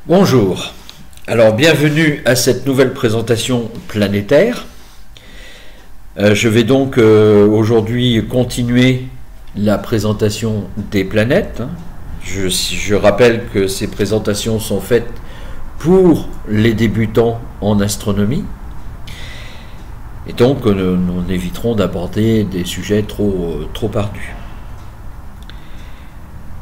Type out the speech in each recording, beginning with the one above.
Bonjour, alors bienvenue à cette nouvelle présentation planétaire. Je vais donc aujourd'hui continuer la présentation des planètes. Je rappelle que ces présentations sont faites pour les débutants en astronomie. Et donc nous éviterons d'aborder des sujets trop ardus.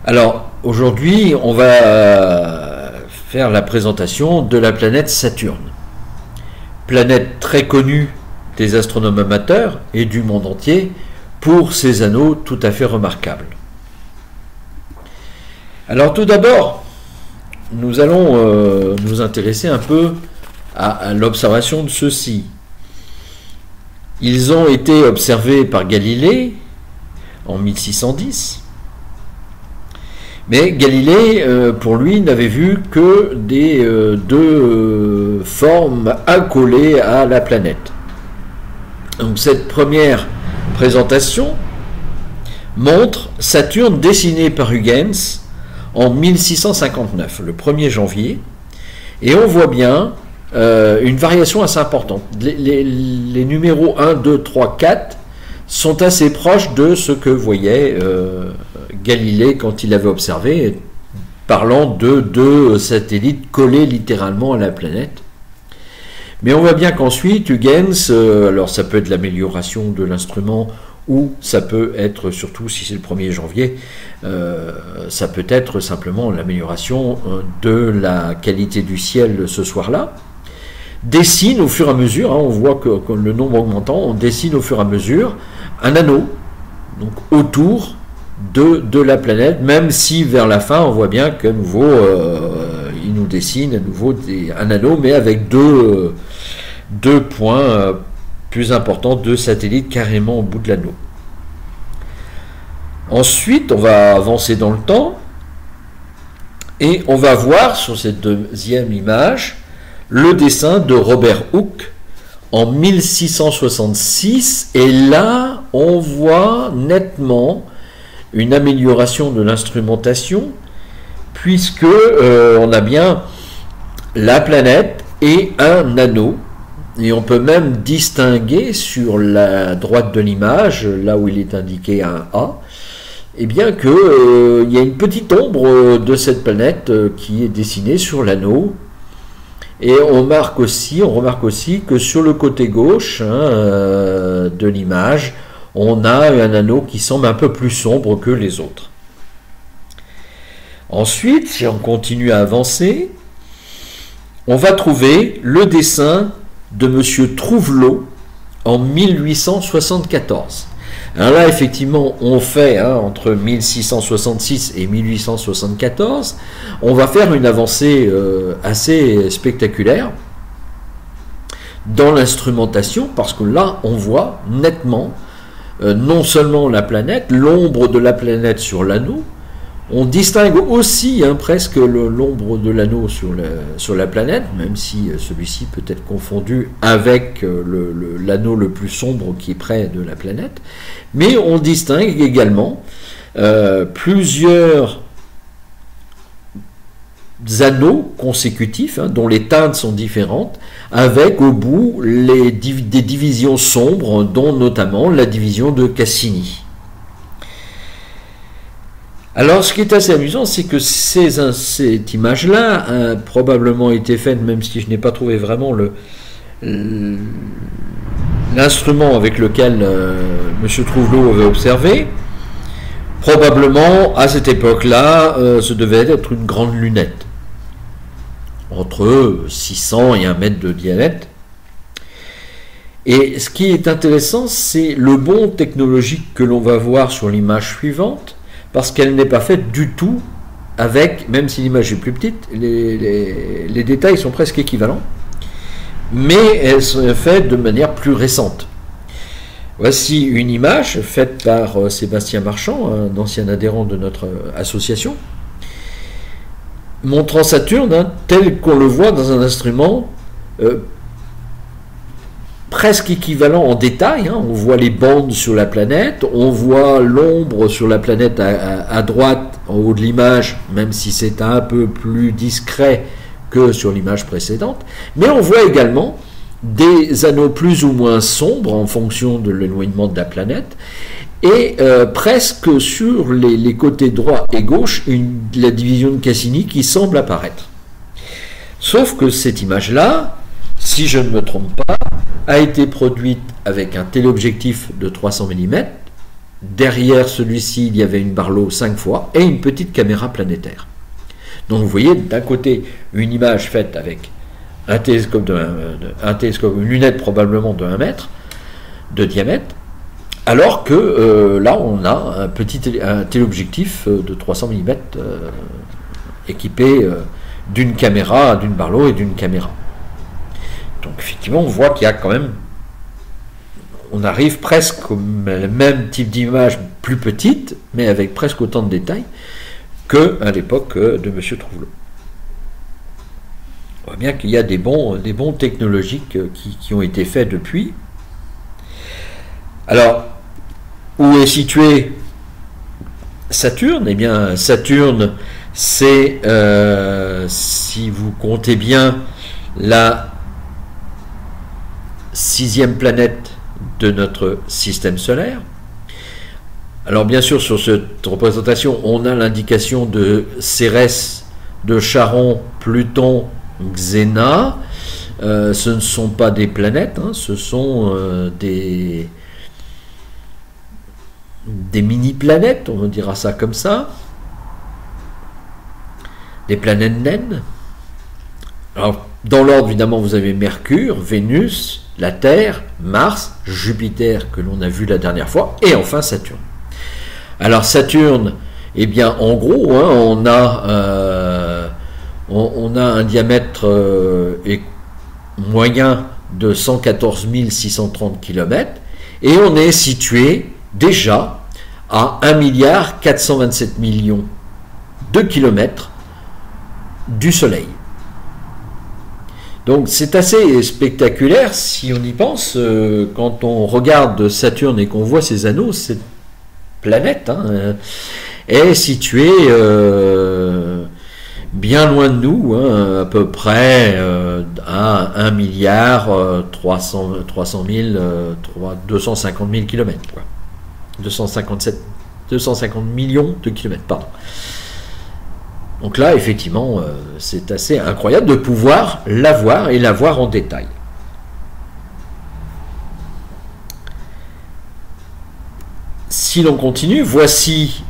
Alors aujourd'hui on va faire la présentation de la planète Saturne. Planète très connue des astronomes amateurs et du monde entier pour ses anneaux tout à fait remarquables. Alors tout d'abord, nous allons nous intéresser un peu à l'observation de ceux-ci. Ils ont été observés par Galilée en 1610. Mais Galilée, pour lui, n'avait vu que des deux formes accolées à la planète. Donc cette première présentation montre Saturne dessiné par Huygens en 1659, le 1er janvier, et on voit bien une variation assez importante. Les numéros 1, 2, 3, 4 sont assez proches de ce que voyait Galilée quand il avait observé, parlant de deux satellites collés littéralement à la planète. Mais on voit bien qu'ensuite, Huygens, alors ça peut être l'amélioration de l'instrument, ou ça peut être, surtout si c'est le 1er janvier, ça peut être simplement l'amélioration de la qualité du ciel ce soir-là, dessine au fur et à mesure, on voit que le nombre augmentant, on dessine au fur et à mesure un anneau, donc autour de la planète, même si vers la fin on voit bien qu'à nouveau il nous dessine à nouveau un anneau, mais avec deux points plus importants, deux satellites carrément au bout de l'anneau. Ensuite on va avancer dans le temps et on va voir sur cette deuxième image le dessin de Robert Hooke en 1666, et là on voit nettement une amélioration de l'instrumentation, puisque on a bien la planète et un anneau, et on peut même distinguer sur la droite de l'image, là où il est indiqué un A, et bien que il y a une petite ombre de cette planète qui est dessinée sur l'anneau. Et on remarque aussi que sur le côté gauche de l'image, on a un anneau qui semble un peu plus sombre que les autres. Ensuite, si on continue à avancer, on va trouver le dessin de M. Trouvelot en 1874. Alors là, effectivement, on fait entre 1666 et 1874, on va faire une avancée assez spectaculaire dans l'instrumentation, parce que là, on voit nettement non seulement la planète, l'ombre de la planète sur l'anneau, on distingue aussi presque l'ombre de l'anneau sur la planète, même si celui-ci peut être confondu avec l'anneau le plus sombre qui est près de la planète. Mais on distingue également plusieurs anneaux consécutifs, dont les teintes sont différentes, avec au bout des divisions sombres, dont notamment la division de Cassini. Alors, ce qui est assez amusant, c'est que cette image-là a probablement été faite, même si je n'ai pas trouvé vraiment l'instrument avec lequel M. Trouvelot avait observé. Probablement, à cette époque-là, ce devait être une grande lunette, entre 600 et 1 mètre de diamètre. Et ce qui est intéressant, c'est le bond technologique que l'on va voir sur l'image suivante, parce qu'elle n'est pas faite du tout avec, même si l'image est plus petite, les détails sont presque équivalents, mais elle est faite de manière plus récente. Voici une image faite par Sébastien Marchand, un ancien adhérent de notre association, montrant Saturne tel qu'on le voit dans un instrument presque équivalent en détail. On voit les bandes sur la planète, on voit l'ombre sur la planète à droite, en haut de l'image, même si c'est un peu plus discret que sur l'image précédente, mais on voit également des anneaux plus ou moins sombres en fonction de l'éloignement de la planète, et presque sur les côtés droit et gauche, la division de Cassini qui semble apparaître. Sauf que cette image-là, si je ne me trompe pas, a été produite avec un téléobjectif de 300 mm. Derrière celui-ci, il y avait une Barlow 5 fois et une petite caméra planétaire. Donc vous voyez d'un côté une image faite avec un télescope, une lunette probablement de 1 mètre de diamètre, alors que là on a un téléobjectif de 300 mm équipé d'une caméra, d'une Barlow et d'une caméra. Donc effectivement on voit qu'il y a quand même, on arrive presque au même type d'image plus petite, mais avec presque autant de détails qu'à l'époque de M. Trouvelot. On voit bien qu'il y a des bons technologiques qui ont été faits depuis. Alors, où est situé Saturne? Eh bien, Saturne, c'est, si vous comptez bien, la 6e planète de notre système solaire. Alors bien sûr, sur cette représentation, on a l'indication de Cérès, de Charon, Pluton, Xéna. Ce ne sont pas des planètes, hein, ce sont des mini-planètes, on dira ça comme ça. Des planètes naines. Alors, dans l'ordre, évidemment, vous avez Mercure, Vénus, la Terre, Mars, Jupiter, que l'on a vu la dernière fois, et enfin Saturne. Alors Saturne, eh bien en gros, hein, on a un diamètre moyen de 114 630 km, et on est situé déjà à 1,427 milliard de kilomètres du Soleil. Donc c'est assez spectaculaire si on y pense, quand on regarde Saturne et qu'on voit ses anneaux. Cette planète est située bien loin de nous, hein, à peu près à 1 milliard 250 000 km, quoi. 250 millions de kilomètres, pardon. Donc là, effectivement, c'est assez incroyable de pouvoir la voir et la voir en détail. Si l'on continue, voici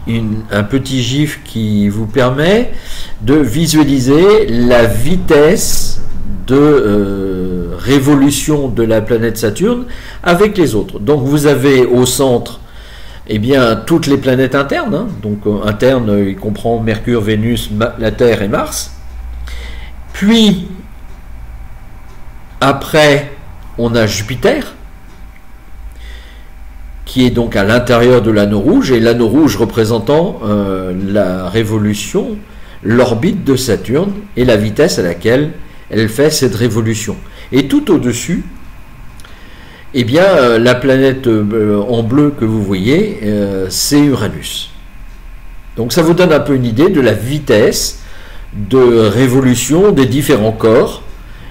un petit gif qui vous permet de visualiser la vitesse de révolution de la planète Saturne avec les autres. Donc vous avez au centre, eh bien, toutes les planètes internes, hein. Donc interne, il comprend Mercure, Vénus, la Terre et Mars. Puis, après, on a Jupiter, qui est donc à l'intérieur de l'anneau rouge, et l'anneau rouge représentant la révolution, l'orbite de Saturne, et la vitesse à laquelle elle fait cette révolution. Et tout au-dessus, eh bien, la planète en bleu que vous voyez, c'est Uranus. Donc ça vous donne un peu une idée de la vitesse de révolution des différents corps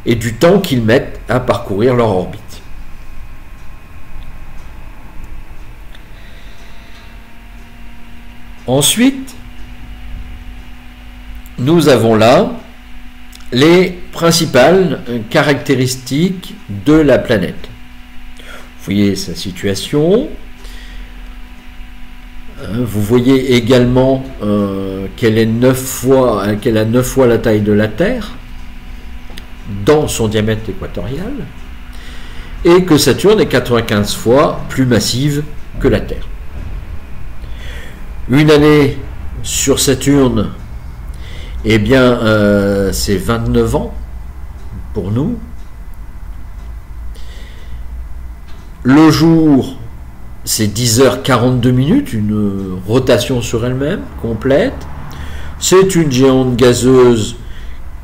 et du temps qu'ils mettent à parcourir leur orbite. Ensuite, nous avons là les principales caractéristiques de la planète. Vous voyez sa situation. Vous voyez également qu'elle a 9 fois la taille de la Terre dans son diamètre équatorial, et que Saturne est 95 fois plus massive que la Terre. Une année sur Saturne, eh bien, c'est 29 ans pour nous. Le jour, c'est 10h42, une rotation sur elle-même complète. C'est une géante gazeuse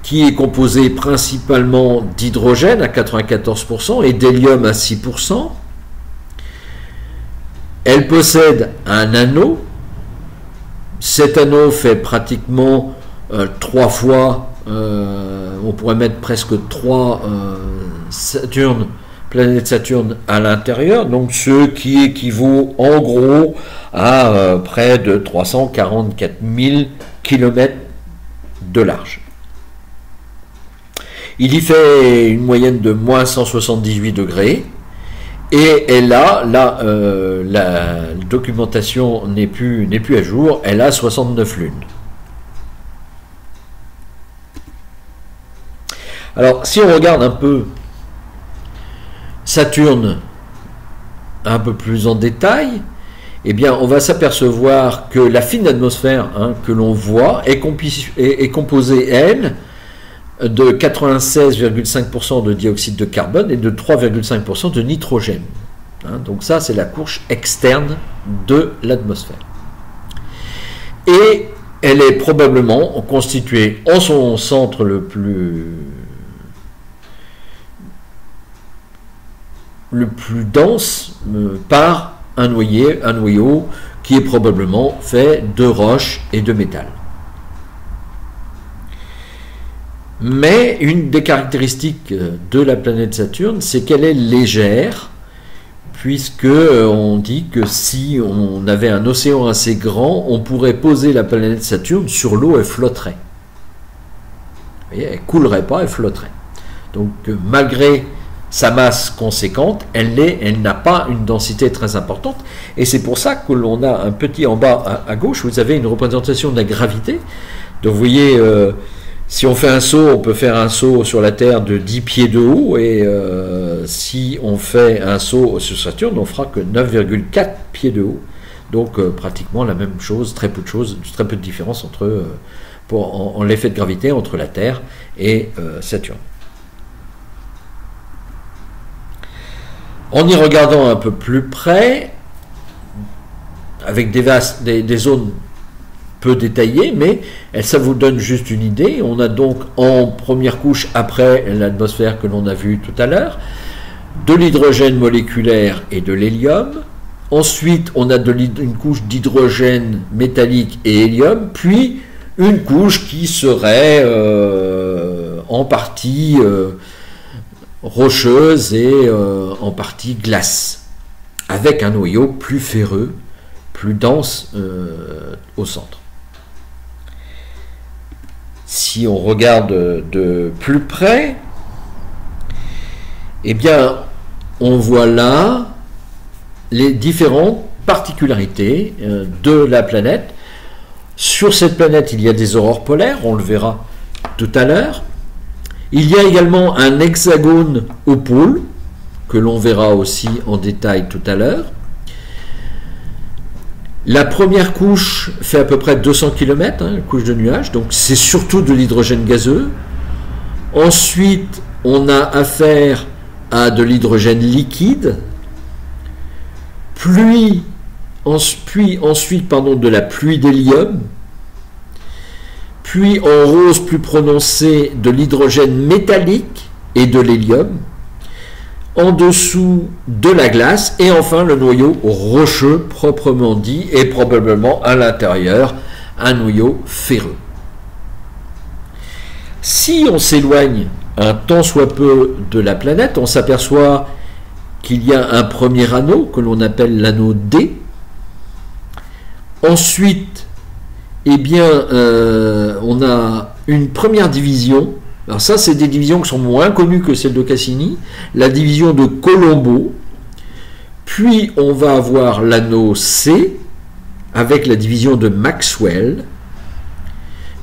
qui est composée principalement d'hydrogène à 94% et d'hélium à 6%. Elle possède un anneau. Cet anneau fait pratiquement 3 fois on pourrait mettre presque 3 planètes Saturne à l'intérieur, donc ce qui équivaut en gros à près de 344 000 km de large. Il y fait une moyenne de moins 178 degrés. Et la documentation n'est plus à jour, elle a 69 lunes. Alors, si on regarde un peu Saturne un peu plus en détail, eh bien, on va s'apercevoir que la fine atmosphère que l'on voit est composée, elle, de 96,5% de dioxyde de carbone et de 3,5% de nitrogène. Donc ça, c'est la couche externe de l'atmosphère. Et elle est probablement constituée en son centre le plus dense par un noyau qui est probablement fait de roches et de métal. Mais une des caractéristiques de la planète Saturne, c'est qu'elle est légère, puisque on dit que si on avait un océan assez grand, on pourrait poser la planète Saturne sur l'eau, elle flotterait. Vous voyez, elle ne coulerait pas, elle flotterait. Donc malgré sa masse conséquente, elle n'a pas une densité très importante, et c'est pour ça que l'on a un petit en bas à gauche, vous avez une représentation de la gravité. Donc vous voyez, si on fait un saut, on peut faire un saut sur la Terre de 10 pieds de haut, et si on fait un saut sur Saturne, on fera que 9,4 pieds de haut. Donc pratiquement la même chose, très peu de différence entre, en l'effet de gravité entre la Terre et Saturne. En y regardant un peu plus près, avec des zones peu détaillées, mais ça vous donne juste une idée. On a donc en première couche, après l'atmosphère que l'on a vue tout à l'heure, de l'hydrogène moléculaire et de l'hélium. Ensuite, on a une couche d'hydrogène métallique et hélium, puis une couche qui serait en partie rocheuse et en partie glace, avec un noyau plus ferreux, plus dense au centre. Si on regarde de plus près, eh bien, on voit là les différentes particularités de la planète. Sur cette planète, il y a des aurores polaires, on le verra tout à l'heure. Il y a également un hexagone au pôle, que l'on verra aussi en détail tout à l'heure. La première couche fait à peu près 200 km, une couche de nuages, donc c'est surtout de l'hydrogène gazeux. Ensuite, on a affaire à de l'hydrogène liquide, puis ensuite de la pluie d'hélium, puis en rose plus prononcé de l'hydrogène métallique et de l'hélium, en dessous de la glace, et enfin le noyau rocheux proprement dit, et probablement à l'intérieur un noyau ferreux. Si on s'éloigne un tant soit peu de la planète, on s'aperçoit qu'il y a un premier anneau que l'on appelle l'anneau D. Ensuite, eh bien, on a une première division. Alors ça, c'est des divisions qui sont moins connues que celle de Cassini. La division de Colombo. Puis, on va avoir l'anneau C, avec la division de Maxwell.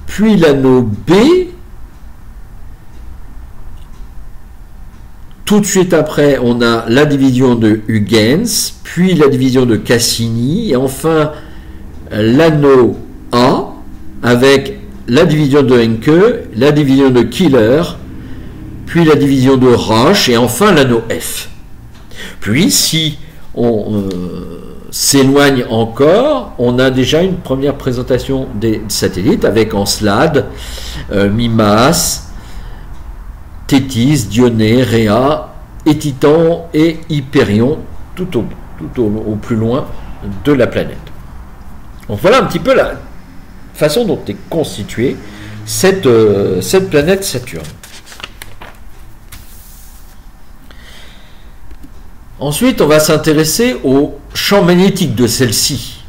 Puis l'anneau B. Tout de suite après, on a la division de Huygens, puis la division de Cassini, et enfin l'anneau A, avec la division de Encke, la division de Killer, puis la division de Roche, et enfin l'anneau F. Puis, si on s'éloigne encore, on a déjà une première présentation des satellites, avec Encelade, Mimas, Tétis, Dionée, Rhea, et Titan et Hyperion, tout au plus loin de la planète. Donc voilà un petit peu la façon dont est constituée cette planète Saturne. Ensuite, on va s'intéresser au champ magnétique de celle-ci,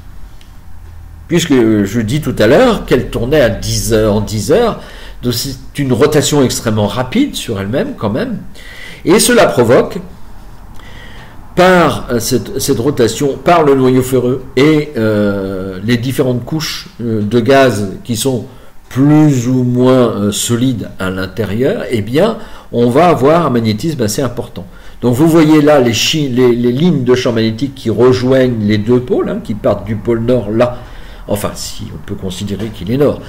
puisque je dis tout à l'heure qu'elle tournait à 10 heures en 10 heures, donc c'est une rotation extrêmement rapide sur elle-même quand même, et cela provoque, par cette rotation, par le noyau ferreux et les différentes couches de gaz qui sont plus ou moins solides à l'intérieur, eh bien, on va avoir un magnétisme assez important. Donc vous voyez là les lignes de champ magnétique qui rejoignent les deux pôles, hein, qui partent du pôle nord là, enfin si on peut considérer qu'il est nord,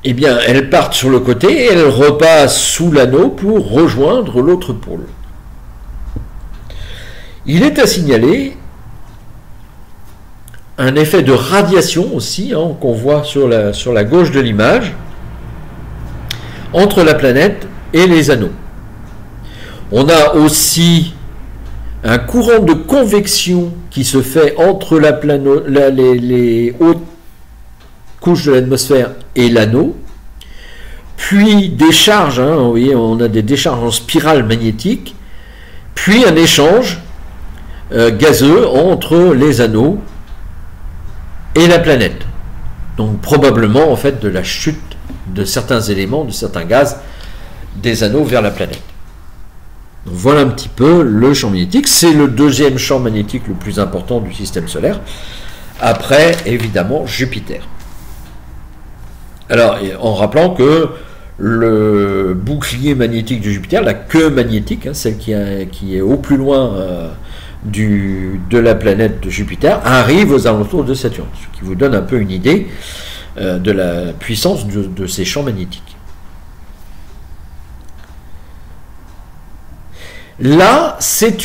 eh bien elles partent sur le côté et elles repassent sous l'anneau pour rejoindre l'autre pôle. Il est à signaler un effet de radiation aussi, hein, qu'on voit sur la gauche de l'image, entre la planète et les anneaux. On a aussi un courant de convection qui se fait entre les hautes couches de l'atmosphère et l'anneau, puis des charges, hein, vous voyez, on a des décharges en spirale magnétique, puis un échange gazeux entre les anneaux et la planète. Donc probablement en fait de la chute de certains éléments, de certains gaz des anneaux vers la planète. Donc voilà un petit peu le champ magnétique. C'est le deuxième champ magnétique le plus important du système solaire, après évidemment Jupiter. Alors en rappelant que le bouclier magnétique de Jupiter, la queue magnétique, hein, celle qui est au plus loin de la planète de Jupiter, arrive aux alentours de Saturne, ce qui vous donne un peu une idée de la puissance de ces champs magnétiques. Là, c'est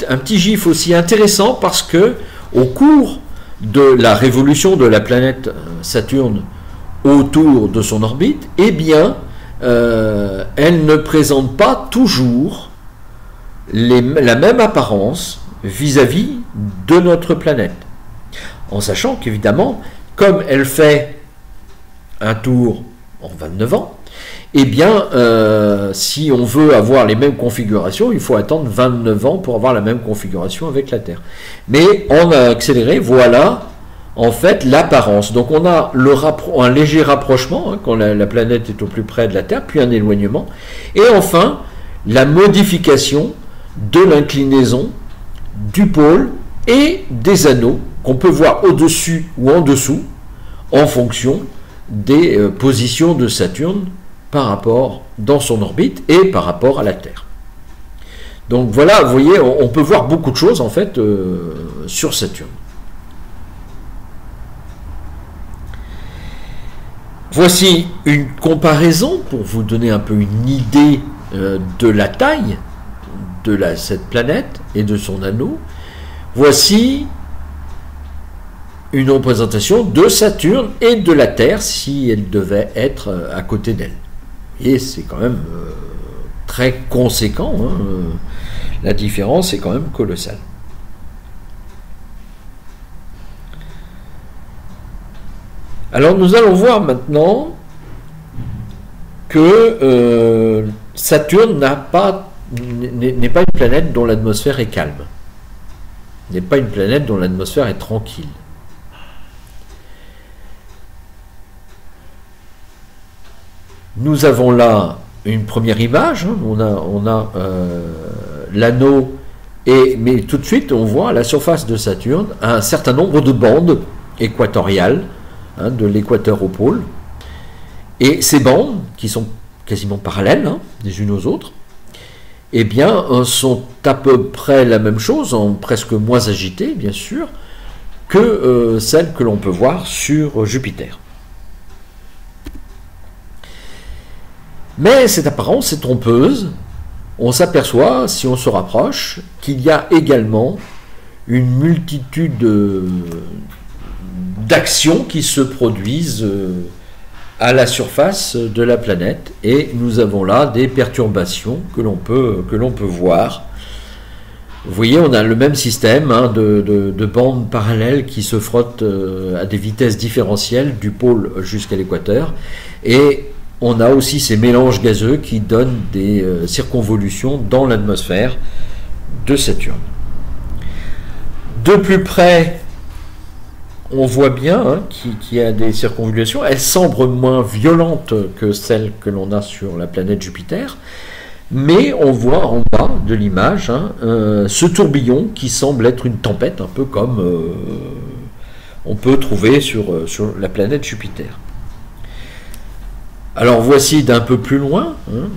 un petit gif aussi intéressant parce que au cours de la révolution de la planète Saturne autour de son orbite, eh bien, elle ne présente pas toujours la même apparence vis-à-vis de notre planète. En sachant qu'évidemment, comme elle fait un tour en 29 ans, eh bien, si on veut avoir les mêmes configurations, il faut attendre 29 ans pour avoir la même configuration avec la Terre. Mais on a accéléré, voilà, en fait, l'apparence. Donc on a un léger rapprochement, hein, quand la planète est au plus près de la Terre, puis un éloignement. Et enfin, la modification de l'inclinaison du pôle et des anneaux qu'on peut voir au-dessus ou en dessous en fonction des positions de Saturne par rapport dans son orbite et par rapport à la Terre. Donc voilà, vous voyez, on peut voir beaucoup de choses en fait sur Saturne. Voici une comparaison pour vous donner un peu une idée de la taille de cette planète et de son anneau. Voici une représentation de Saturne et de la Terre si elle devait être à côté d'elle. Et c'est quand même très conséquent, hein. La différence est quand même colossale. Alors nous allons voir maintenant que Saturne n'est pas une planète dont l'atmosphère est calme, n'est pas une planète dont l'atmosphère est tranquille. Nous avons là une première image, hein, on a l'anneau, mais tout de suite on voit à la surface de Saturne un certain nombre de bandes équatoriales, hein, de l'équateur au pôle, et ces bandes, qui sont quasiment parallèles, hein, les unes aux autres, eh bien, sont à peu près la même chose, en presque moins agitées, bien sûr, que celles que l'on peut voir sur Jupiter. Mais cette apparence est trompeuse. On s'aperçoit, si on se rapproche, qu'il y a également une multitude d'actions qui se produisent à la surface de la planète, et nous avons là des perturbations que l'on peut voir Vous voyez, on a le même système hein, de bandes parallèles qui se frottent à des vitesses différentielles du pôle jusqu'à l'équateur. Et on a aussi ces mélanges gazeux qui donnent des circonvolutions dans l'atmosphère de Saturne. De plus près, on voit bien hein, qu'il y a des circonvolutions. Elles semblent moins violentes que celles que l'on a sur la planète Jupiter. Mais on voit en bas de l'image hein, ce tourbillon qui semble être une tempête, un peu comme on peut trouver sur la planète Jupiter. Alors voici d'un peu plus loin, hein,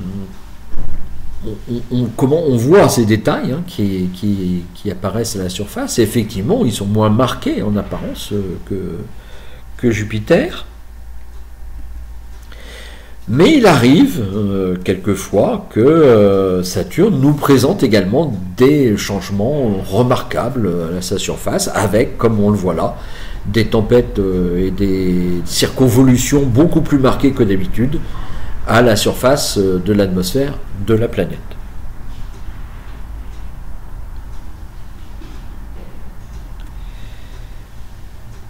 comment on voit ces détails hein, qui apparaissent à la surface. Et effectivement, ils sont moins marqués en apparence que Jupiter. Mais il arrive quelquefois que Saturne nous présente également des changements remarquables à sa surface, avec, comme on le voit là, des tempêtes et des circonvolutions beaucoup plus marquées que d'habitude à la surface de l'atmosphère de la planète.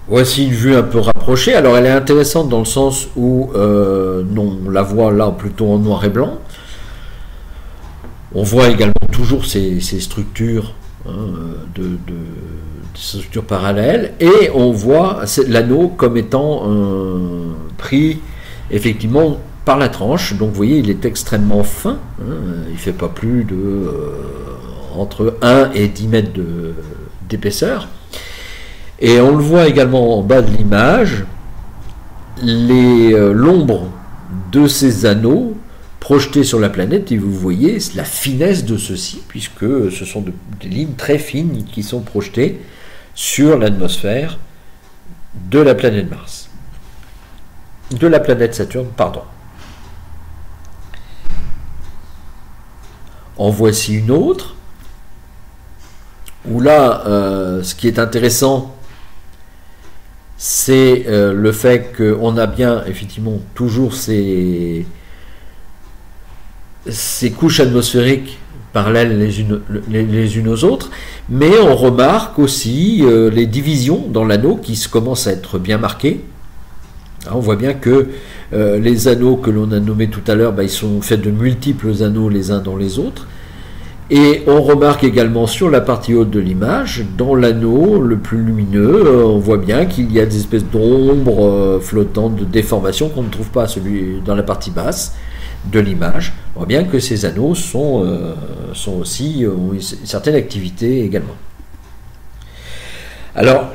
Voici une vue un peu rapprochée. Alors elle est intéressante dans le sens où on la voit là plutôt en noir et blanc. On voit également toujours ces structures hein, ces structures parallèles, et on voit l'anneau comme étant pris effectivement par la tranche. Donc vous voyez, il est extrêmement fin, hein, il ne fait pas plus de entre 1 et 10 mètres d'épaisseur. Et on le voit également en bas de l'image, l'ombre de ces anneaux projetés sur la planète, et vous voyez la finesse de ceux-ci, puisque ce sont des lignes très fines qui sont projetées sur l'atmosphère de la planète Mars. De la planète Saturne, pardon. En voici une autre, où là, ce qui est intéressant, c'est le fait qu'on a bien, effectivement, toujours ces couches atmosphériques parallèles les unes aux autres, mais on remarque aussi les divisions dans l'anneau qui commencent à être bien marquées. On voit bien que les anneaux que l'on a nommés tout à l'heure, ils sont faits de multiples anneaux les uns dans les autres. Et on remarque également sur la partie haute de l'image, dans l'anneau le plus lumineux, on voit bien qu'il y a des espèces d'ombres flottantes, de déformations qu'on ne trouve pas dans la partie basse de l'image. On voit bien que ces anneaux ont une certaine activité également. Alors,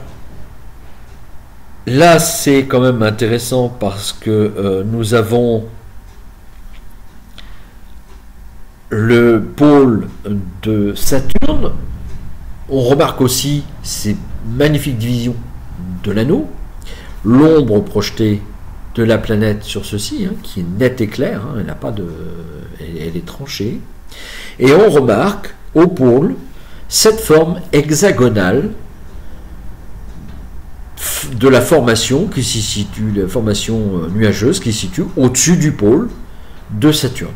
là c'est quand même intéressant parce que nous avons le pôle de Saturne. On remarque aussi ces magnifiques divisions de l'anneau, l'ombre projetée de la planète sur ceci, hein, qui est nette et claire, hein, elle n'a pas elle est tranchée, et on remarque au pôle cette forme hexagonale de la formation qui s'y situe, la formation nuageuse qui se situe au-dessus du pôle de Saturne.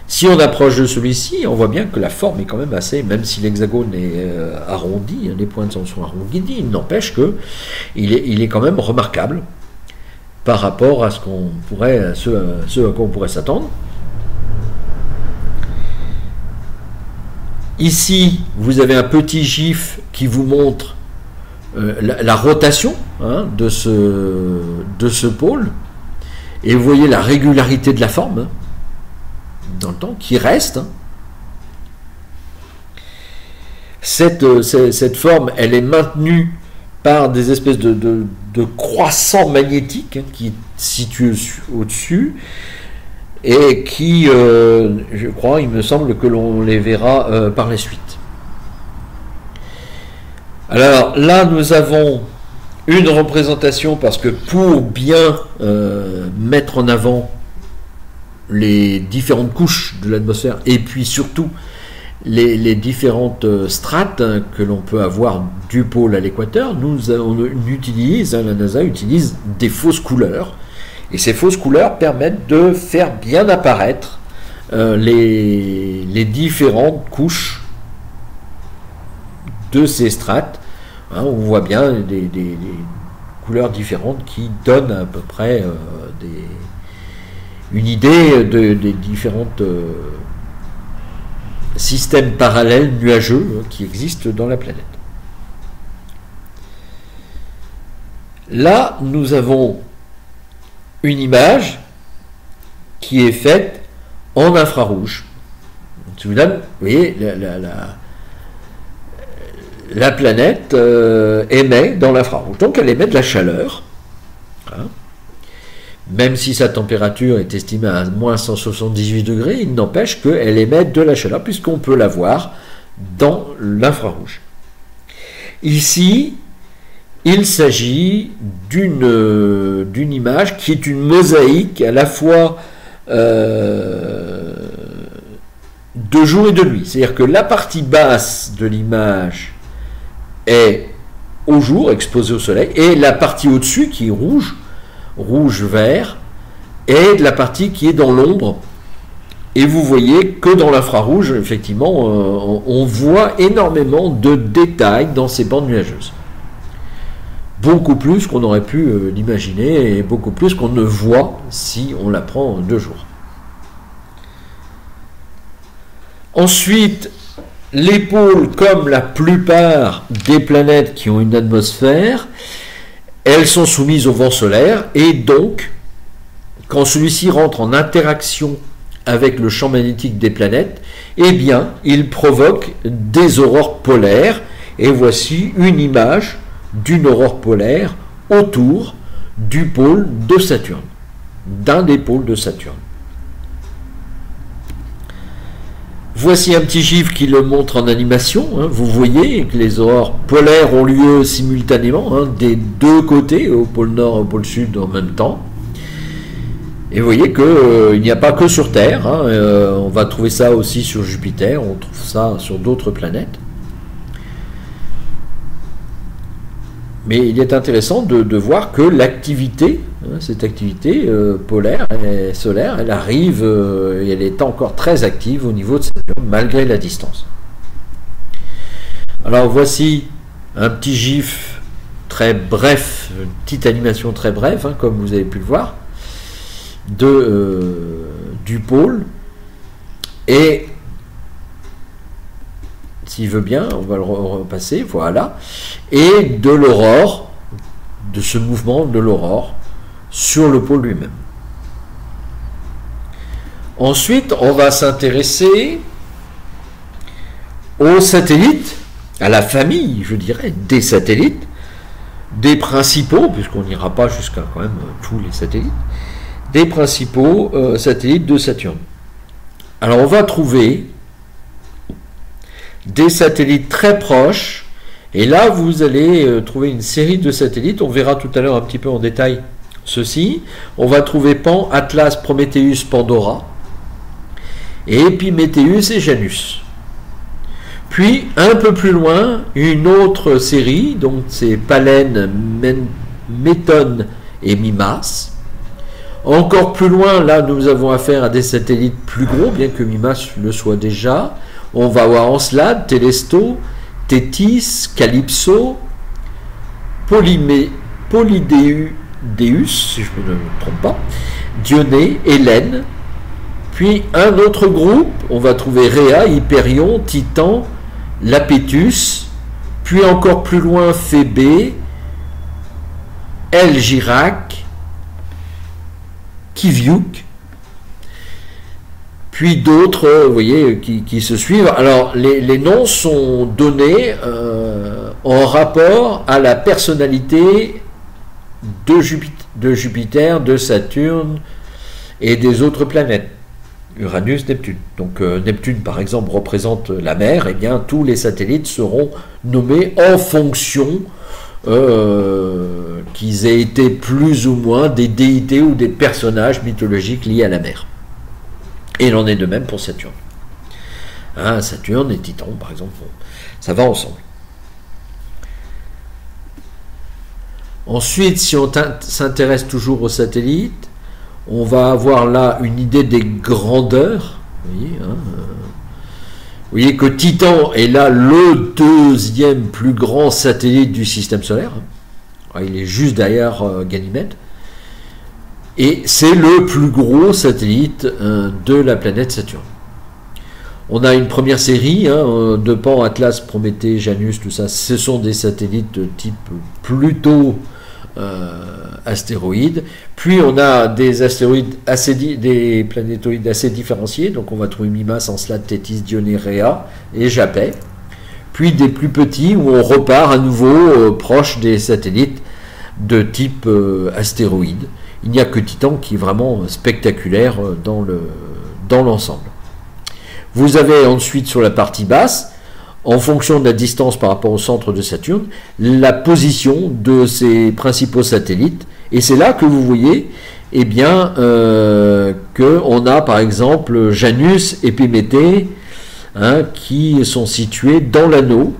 Si on approche de celui-ci, on voit bien que la forme est quand même assez, même si l'hexagone est arrondi, les pointes sont arrondies, il n'empêche que il est quand même remarquable par rapport à ce à quoi on pourrait s'attendre. Ici, vous avez un petit gif qui vous montre la rotation hein, de ce pôle, et vous voyez la régularité de la forme hein, dans le temps qui reste. Hein. Cette forme, elle est maintenue par des espèces de croissants magnétiques hein, qui se situent au-dessus, et qui, je crois, il me semble que l'on les verra par la suite. Alors là, nous avons une représentation, parce que pour bien mettre en avant les différentes couches de l'atmosphère, et puis surtout les différentes strates que l'on peut avoir du pôle à l'équateur, la NASA utilise des fausses couleurs, et ces fausses couleurs permettent de faire bien apparaître les différentes couches de ces strates. Hein, on voit bien des couleurs différentes qui donnent à peu près une idée des différents systèmes parallèles nuageux qui existent dans la planète. Là, nous avons une image qui est faite en infrarouge. Je vous donne, vous voyez, la planète émet dans l'infrarouge. Donc elle émet de la chaleur. Hein. Même si sa température est estimée à moins 178 degrés, il n'empêche qu'elle émet de la chaleur, puisqu'on peut la voir dans l'infrarouge. Ici, il s'agit d'une image qui est une mosaïque à la fois de jour et de nuit. C'est-à-dire que la partie basse de l'image est au jour, exposée au soleil, et la partie au-dessus, qui est rouge-vert, est la partie qui est dans l'ombre. Et vous voyez que dans l'infrarouge, effectivement, on voit énormément de détails dans ces bandes nuageuses. Beaucoup plus qu'on aurait pu l'imaginer, et beaucoup plus qu'on ne voit si on la prend de jour. Ensuite, les pôles, comme la plupart des planètes qui ont une atmosphère, elles sont soumises au vent solaire, et donc, quand celui-ci rentre en interaction avec le champ magnétique des planètes, eh bien, il provoque des aurores polaires, et voici une image d'une aurore polaire autour du pôle de Saturne, d'un des pôles de Saturne. Voici un petit gif qui le montre en animation. Hein. Vous voyez que les aurores polaires ont lieu simultanément, hein, des deux côtés, au pôle nord et au pôle sud en même temps. Et vous voyez qu'il n'y a pas que sur Terre. Hein, on va trouver ça aussi sur Jupiter, on trouve ça sur d'autres planètes. Mais il est intéressant de voir que l'activité, cette activité polaire et solaire, elle arrive et elle est encore très active au niveau de Saturne, malgré la distance. Alors voici un petit gif très bref, une petite animation très brève, hein, comme vous avez pu le voir, du pôle. Et s'il veut bien, on va le repasser, voilà, et de l'aurore, de ce mouvement de l'aurore sur le pôle lui-même. Ensuite, on va s'intéresser aux satellites, à la famille, je dirais, des satellites, des principaux, puisqu'on n'ira pas jusqu'à quand même tous les satellites, des principaux satellites de Saturne. Alors on va trouver des satellites très proches, et là vous allez trouver une série de satellites, on verra tout à l'heure un petit peu en détail ceci. On va trouver Pan, Atlas, Prométhéeus, Pandora, et Epiméthéeus et Janus. Puis un peu plus loin, une autre série, donc c'est Pallène, Méthone et Mimas. Encore plus loin, là nous avons affaire à des satellites plus gros, bien que Mimas le soit déjà. On va avoir Encelade, Télesto, Thétis, Calypso, Polydéus, si je ne me trompe pas, Dionée, Hélène. Puis un autre groupe, on va trouver Rhea, Hyperion, Titan, Lapétus, puis encore plus loin Phébé, Elgirac, Kiviuk, puis d'autres, vous voyez, qui se suivent. Alors, les noms sont donnés en rapport à la personnalité de Jupiter, de Saturne et des autres planètes. Uranus, Neptune. Donc, Neptune, par exemple, représente la mer. Eh bien, tous les satellites seront nommés en fonction qu'ils aient été plus ou moins des déités ou des personnages mythologiques liés à la mer. Et il en est de même pour Saturne. Hein, Saturne et Titan, par exemple, ça va ensemble. Ensuite, si on s'intéresse toujours aux satellites, on va avoir là une idée des grandeurs. Vous voyez, hein, voyez que Titan est là le deuxième plus grand satellite du système solaire. Il est juste derrière Ganymède. Et c'est le plus gros satellite de la planète Saturne. On a une première série de Pan, Atlas, Prométhée, Janus, tout ça. Ce sont des satellites de type Pluto astéroïdes. Puis on a des astéroïdes des planétoïdes assez différenciés. Donc on va trouver Mimas, Encelade, Thétis, Dionée, Rhea et Japet. Puis des plus petits où on repart à nouveau proche des satellites de type astéroïde. Il n'y a que Titan qui est vraiment spectaculaire dans l'ensemble. Vous avez ensuite sur la partie basse, en fonction de la distance par rapport au centre de Saturne, la position de ses principaux satellites. Et c'est là que vous voyez eh bien, qu'on a par exemple Janus et Épiméthée qui sont situés dans l'anneau.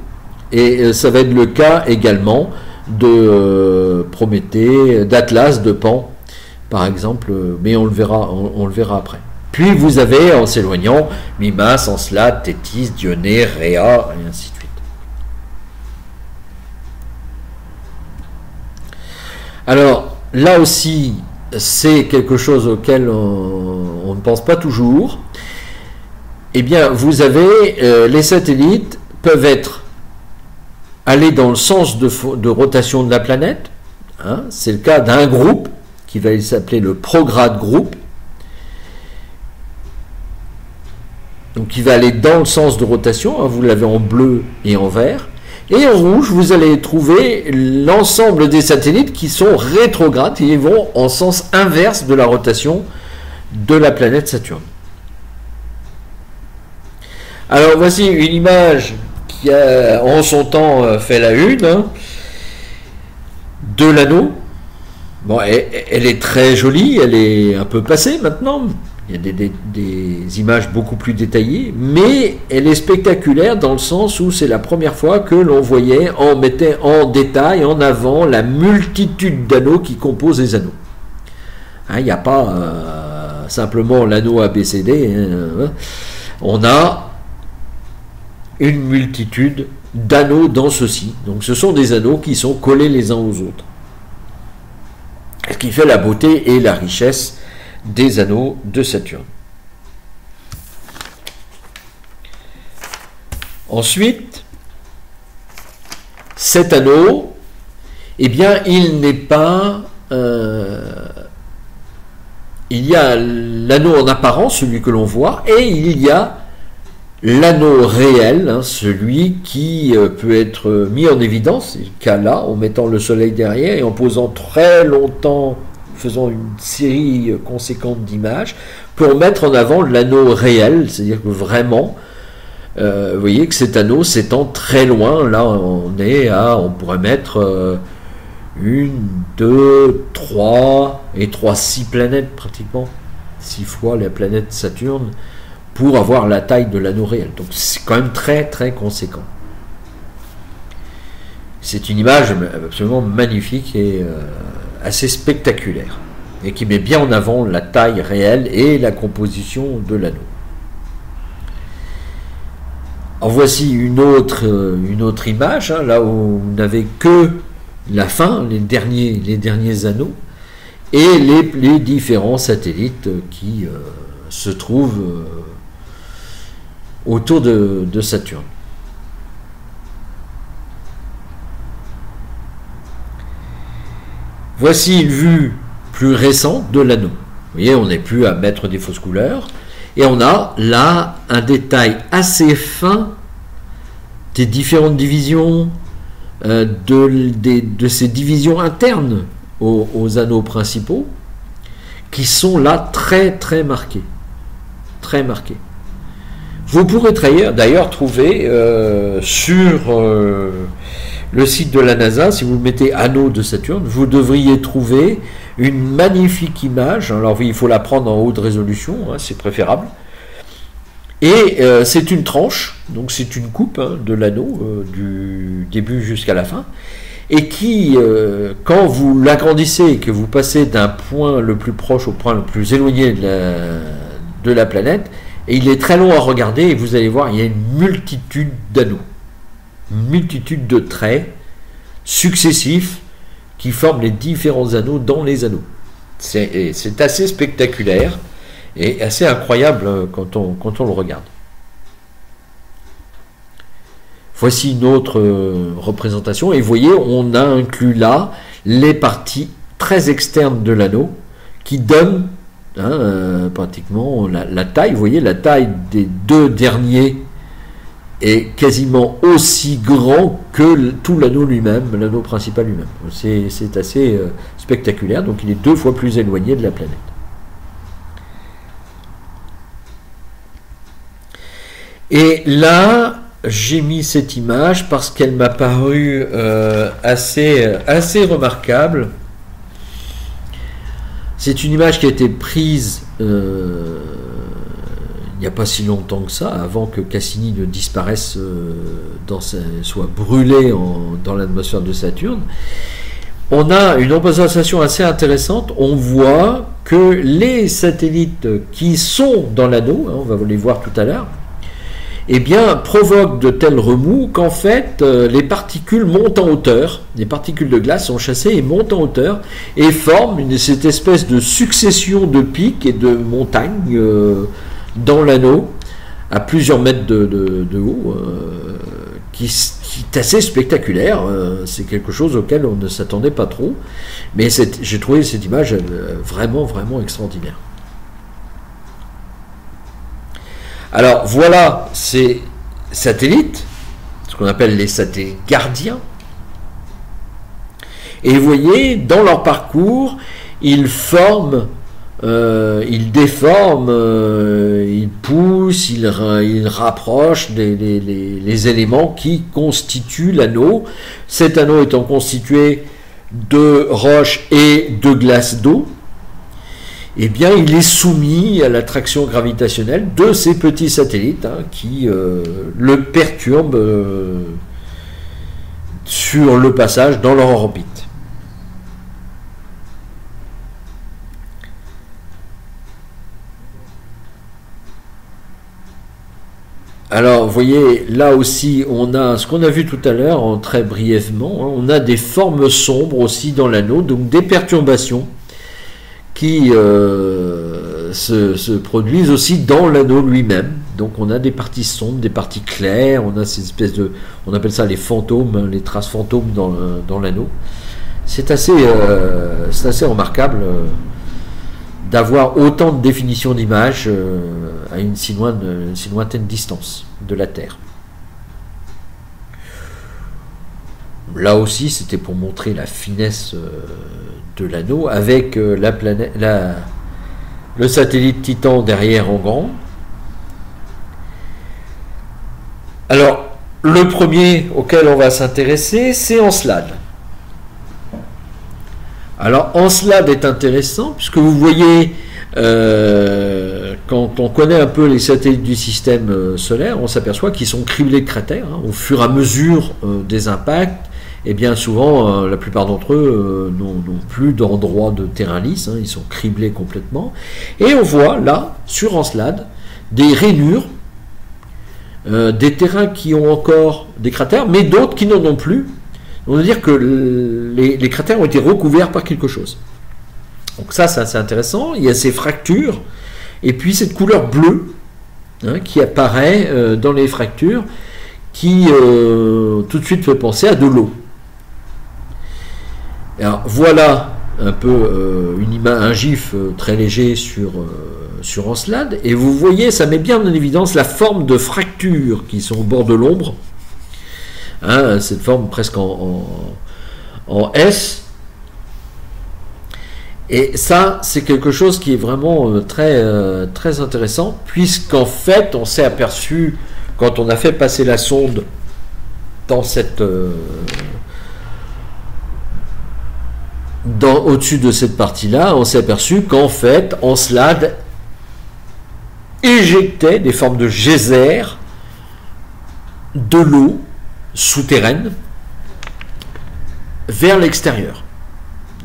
Et ça va être le cas également de Prométhée, d'Atlas, de Pan, par exemple, mais on le verra après. Puis vous avez, en s'éloignant, Mimas, Encelade, Thétis, Dionée, Rhea, et ainsi de suite. Alors, là aussi, c'est quelque chose auquel on ne pense pas toujours. Eh bien, vous avez, les satellites peuvent aller dans le sens de rotation de la planète. C'est le cas d'un groupe qui va s'appeler le prograde groupe. Donc il va aller dans le sens de rotation, vous l'avez en bleu et en vert. Et en rouge, vous allez trouver l'ensemble des satellites qui sont rétrogrades et vont en sens inverse de la rotation de la planète Saturne. Alors voici une image qui a en son temps fait la une de l'anneau. Bon, elle est très jolie, elle est un peu passée maintenant. Il y a des images beaucoup plus détaillées, mais elle est spectaculaire dans le sens où c'est la première fois que l'on mettait en détail, en avant, la multitude d'anneaux qui composent les anneaux. Il n'y a pas simplement l'anneau ABCD, on a une multitude d'anneaux dans ceci. Donc ce sont des anneaux qui sont collés les uns aux autres. Ce qui fait la beauté et la richesse des anneaux de Saturne. Ensuite, cet anneau, eh bien, il n'est pas... il y a l'anneau en apparence, celui que l'on voit, et il y a l'anneau réel, celui qui peut être mis en évidence, c'est le cas là, en mettant le soleil derrière et en posant très longtemps, faisant une série conséquente d'images, pour mettre en avant l'anneau réel, c'est-à-dire que vraiment, vous voyez que cet anneau s'étend très loin, là on pourrait mettre 1, 2, 3, 6 planètes pratiquement, 6 fois la planète Saturne, pour avoir la taille de l'anneau réel. Donc c'est quand même très très conséquent. C'est une image absolument magnifique et assez spectaculaire, et qui met bien en avant la taille réelle et la composition de l'anneau. En voici une autre image, là où vous n'avez que la fin, les derniers anneaux, et les différents satellites qui se trouvent autour de Saturne. Voici une vue plus récente de l'anneau. Vous voyez, on n'est plus à mettre des fausses couleurs. Et on a là un détail assez fin des différentes divisions, de ces divisions internes aux anneaux principaux, qui sont là très très marquées. Très marquées. Vous pourrez d'ailleurs trouver sur le site de la NASA, si vous mettez anneau de Saturne, vous devriez trouver une magnifique image. Alors oui, il faut la prendre en haute résolution, c'est préférable. Et c'est une tranche, donc c'est une coupe de l'anneau du début jusqu'à la fin, et qui, quand vous l'agrandissez et que vous passez d'un point le plus proche au point le plus éloigné de la planète, Et il est très long à regarder, et vous allez voir, il y a une multitude d'anneaux, une multitude de traits successifs qui forment les différents anneaux dans les anneaux. C'est assez spectaculaire et assez incroyable quand on le regarde. Voici une autre représentation, et vous voyez, on a inclus là les parties très externes de l'anneau qui donnent pratiquement la taille. Vous voyez, la taille des deux derniers est quasiment aussi grand que tout l'anneau lui-même, l'anneau principal lui-même. C'est assez spectaculaire, donc il est 2 fois plus éloigné de la planète. Et là, j'ai mis cette image parce qu'elle m'a paru assez remarquable. C'est une image qui a été prise il n'y a pas si longtemps que ça, avant que Cassini ne disparaisse, soit brûlé dans l'atmosphère de Saturne. On a une représentation assez intéressante. On voit que les satellites qui sont dans l'anneau, on va les voir tout à l'heure, eh bien, provoquent de tels remous qu'en fait, les particules montent en hauteur, les particules de glace sont chassées et montent en hauteur, et forment cette espèce de succession de pics et de montagnes dans l'anneau, à plusieurs mètres de haut, qui est assez spectaculaire. C'est quelque chose auquel on ne s'attendait pas trop, mais j'ai trouvé cette image vraiment, vraiment extraordinaire. Alors voilà ces satellites, ce qu'on appelle les satellites gardiens. Et vous voyez, dans leur parcours, ils forment, ils déforment, ils poussent, ils rapprochent les éléments qui constituent l'anneau. Cet anneau étant constitué de roches et de glace d'eau, eh bien, il est soumis à l'attraction gravitationnelle de ces petits satellites qui le perturbent sur le passage dans leur orbite. Alors, vous voyez, là aussi, on a ce qu'on a vu tout à l'heure, très brièvement, on a des formes sombres aussi dans l'anneau, donc des perturbations qui se produisent aussi dans l'anneau lui-même. Donc on a des parties sombres, des parties claires, on a ces espèces de, on appelle ça les fantômes, les traces fantômes dans l'anneau. C'est assez remarquable d'avoir autant de définitions d'images à une si lointaine distance de la Terre. Là aussi, c'était pour montrer la finesse de l'anneau, avec le satellite Titan derrière en grand. Alors, le premier auquel on va s'intéresser, c'est Encelade. Alors, Encelade est intéressant, puisque vous voyez, quand on connaît un peu les satellites du système solaire, on s'aperçoit qu'ils sont criblés de cratères, au fur et à mesure des impacts. Et bien souvent, la plupart d'entre eux n'ont plus d'endroit de terrain lisse, ils sont criblés complètement. Et on voit là, sur Encelade, des rainures, des terrains qui ont encore des cratères, mais d'autres qui n'en ont plus. On veut dire que les cratères ont été recouverts par quelque chose. Donc ça, c'est assez intéressant. Il y a ces fractures, et puis cette couleur bleue qui apparaît dans les fractures, qui tout de suite fait penser à de l'eau. Alors voilà un peu un gif très léger sur Encelade, et vous voyez, ça met bien en évidence la forme de fractures qui sont au bord de l'ombre, cette forme presque en S, et ça c'est quelque chose qui est vraiment très intéressant, puisqu'en fait on s'est aperçu, quand on a fait passer la sonde dans cette au-dessus de cette partie-là, on s'est aperçu qu'en fait, Encelade éjectait des formes de geysers de l'eau souterraine vers l'extérieur.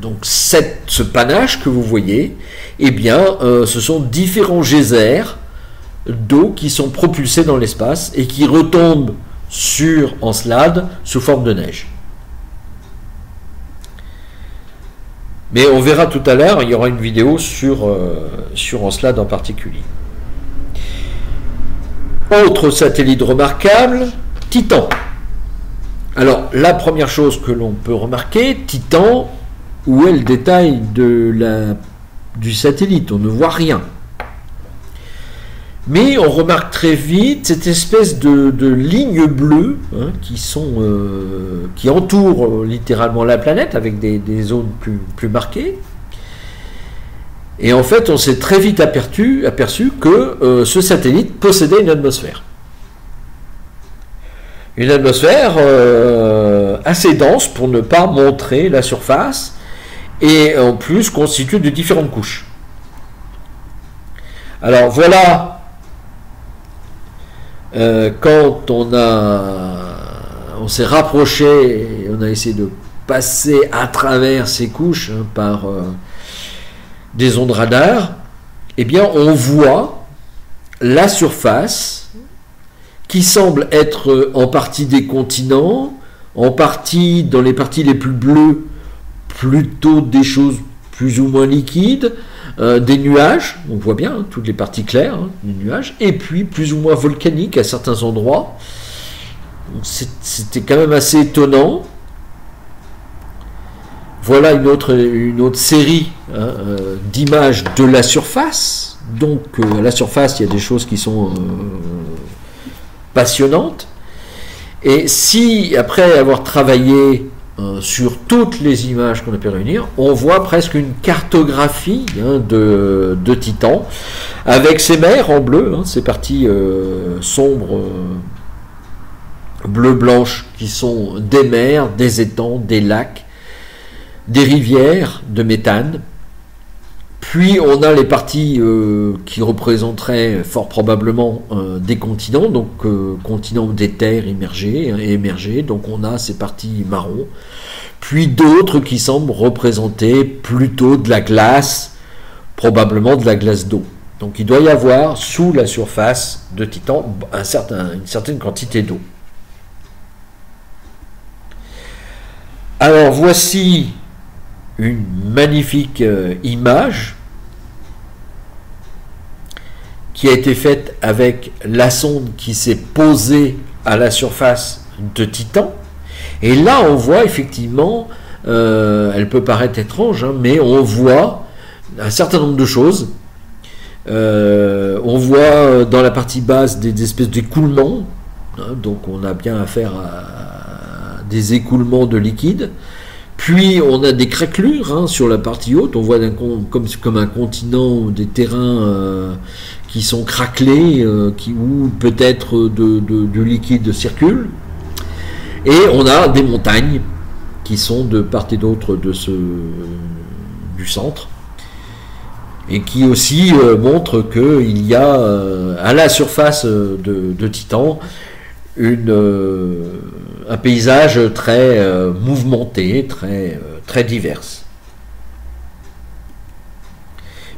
Donc ce panache que vous voyez, eh bien, ce sont différents geysers d'eau qui sont propulsés dans l'espace et qui retombent sur Encelade sous forme de neige. Mais on verra tout à l'heure, il y aura une vidéo sur Encelade en particulier. Autre satellite remarquable, Titan. Alors, la première chose que l'on peut remarquer, Titan, où est le détail du satellite? On ne voit rien. Mais on remarque très vite cette espèce de lignes bleues qui entourent littéralement la planète avec des zones plus marquées. Et en fait, on s'est très vite aperçu que ce satellite possédait une atmosphère. Une atmosphère assez dense pour ne pas montrer la surface et en plus constituée de différentes couches. Alors voilà. Quand on s'est rapproché, on a essayé de passer à travers ces couches par des ondes radar, eh bien on voit la surface qui semble être en partie des continents, en partie, dans les parties les plus bleues, plutôt des choses plus ou moins liquides, des nuages, on voit bien toutes les parties claires des nuages, et puis plus ou moins volcaniques à certains endroits. C'était quand même assez étonnant. Voilà une autre série d'images de la surface. Donc à la surface, il y a des choses qui sont passionnantes. Et si, après avoir travaillé sur toutes les images qu'on a pu réunir, on voit presque une cartographie de Titan, avec ces mers en bleu, ces parties sombres, bleu-blanche, qui sont des mers, des étangs, des lacs, des rivières de méthane. Puis on a les parties qui représenteraient fort probablement des continents, donc continents des terres émergées, donc on a ces parties marron, puis d'autres qui semblent représenter plutôt de la glace, probablement de la glace d'eau. Donc il doit y avoir sous la surface de Titan une certaine quantité d'eau. Alors voici une magnifique image qui a été faite avec la sonde qui s'est posée à la surface de Titan. Et là, on voit effectivement, elle peut paraître étrange, mais on voit un certain nombre de choses. On voit dans la partie basse des espèces d'écoulements, donc on a bien affaire à des écoulements de liquide. Puis on a des craquelures sur la partie haute, on voit comme un continent, des terrains qui sont craquelés, où peut-être du liquide circule. Et on a des montagnes qui sont de part et d'autre du centre, et qui aussi montrent qu'il y a à la surface de Titan un paysage très mouvementé, très divers.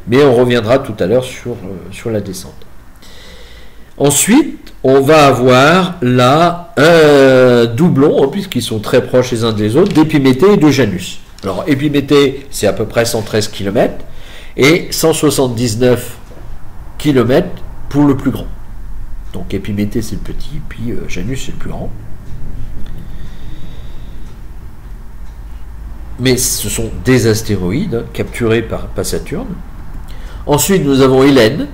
Mais on reviendra tout à l'heure sur la descente. Ensuite, on va avoir là un doublon, puisqu'ils sont très proches les uns des autres, d'Épiméthée et de Janus. Alors Épiméthée, c'est à peu près 113 km, et 179 km pour le plus grand. Donc Épiméthée c'est le petit, puis Janus c'est le plus grand. Mais ce sont des astéroïdes capturés par Saturne. Ensuite nous avons Hélène,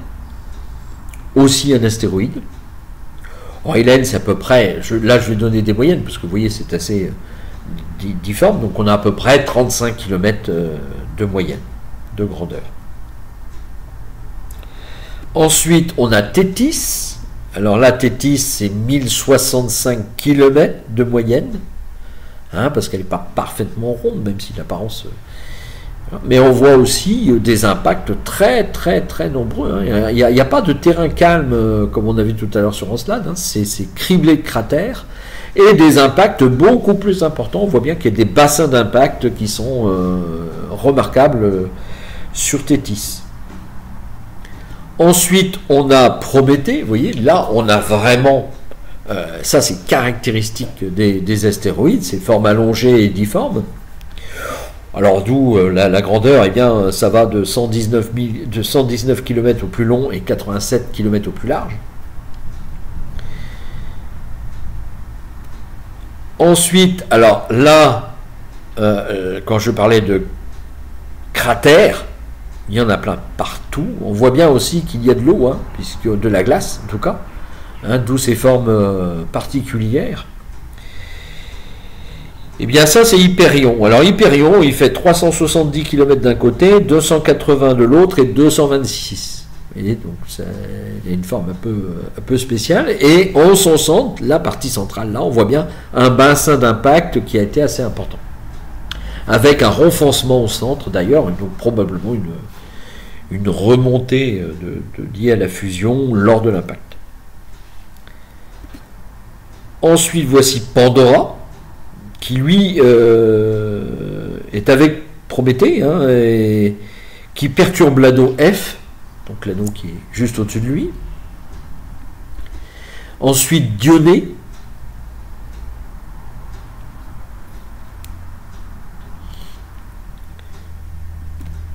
aussi un astéroïde. Alors Hélène c'est à peu près, là je vais donner des moyennes, parce que vous voyez c'est assez difforme, donc on a à peu près 35 km de moyenne, de grandeur. Ensuite on a Thétis. Alors là, Thétis, c'est 1065 km de moyenne, parce qu'elle n'est pas parfaitement ronde, même si l'apparence... Mais on voit aussi des impacts très nombreux. Il n'y a pas de terrain calme, comme on a vu tout à l'heure sur Encelade, c'est criblé de cratères, et des impacts beaucoup plus importants. On voit bien qu'il y a des bassins d'impact qui sont remarquables sur Thétis. Ensuite, on a Prométhée. Vous voyez, là, on a vraiment... ça, c'est caractéristique des astéroïdes, ces formes allongées et difformes. Alors, d'où la grandeur, eh bien, ça va de 119 km au plus long et 87 km au plus large. Ensuite, alors là, quand je parlais de cratères, il y en a plein partout. On voit bien aussi qu'il y a de l'eau, hein, puisque de la glace en tout cas, hein, d'où ces formes particulières. Eh bien ça c'est Hyperion. Alors Hyperion, il fait 370 km d'un côté, 280 de l'autre et 226. Vous voyez, donc il y a une forme un peu spéciale. Et en son centre, la partie centrale, là on voit bien un bassin d'impact qui a été assez important. Avec un renfoncement au centre d'ailleurs, donc probablement une remontée liée à la fusion lors de l'impact. Ensuite, voici Pandora, qui lui est avec Prométhée, hein, et qui perturbe l'anneau F, donc l'anneau qui est juste au-dessus de lui. Ensuite, Dionée,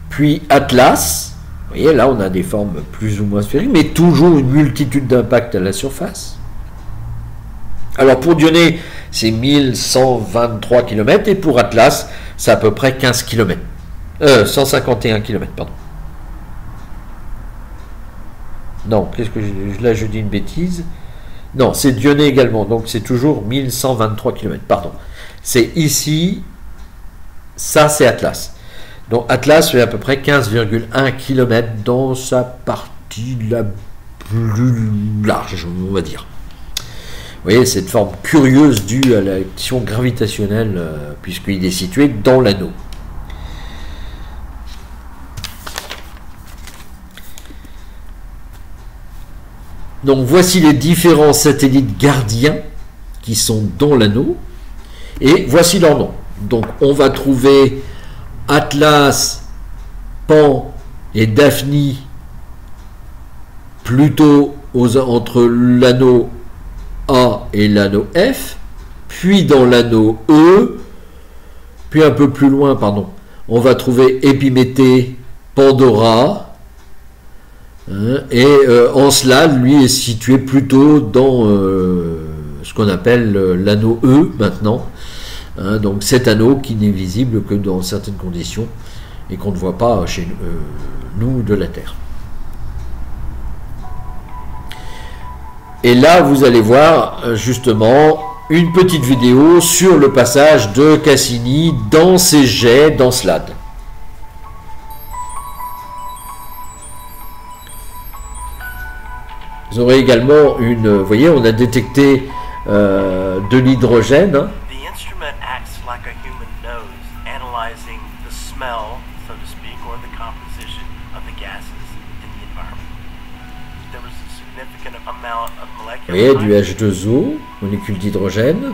puis Atlas. Vous voyez, là on a des formes plus ou moins sphériques, mais toujours une multitude d'impacts à la surface. Alors pour Dionée, c'est 1123 km, et pour Atlas, c'est à peu près 15 km. 151 km, pardon. Non, qu'est-ce que là je dis une bêtise. Non, c'est Dionée également, donc c'est toujours 1123 km, pardon. C'est ici, ça c'est Atlas. Donc Atlas fait à peu près 15,1 km dans sa partie la plus large, on va dire. Vous voyez, cette forme curieuse due à l'action gravitationnelle, puisqu'il est situé dans l'anneau. Donc voici les différents satellites gardiens qui sont dans l'anneau, et voici leur nom. Donc on va trouver Atlas, Pan et Daphne plutôt entre l'anneau A et l'anneau F, puis dans l'anneau E, puis un peu plus loin, pardon, on va trouver Épiméthée, Pandora, hein, et Encelade, lui, est situé plutôt dans ce qu'on appelle l'anneau E maintenant. Hein, donc cet anneau qui n'est visible que dans certaines conditions et qu'on ne voit pas chez nous de la Terre. Et là vous allez voir justement une petite vidéo sur le passage de Cassini dans ses jets d'Encelade. Vous aurez également vous voyez, on a détecté de l'hydrogène, hein. Vous voyez, du H2O, molécule d'hydrogène.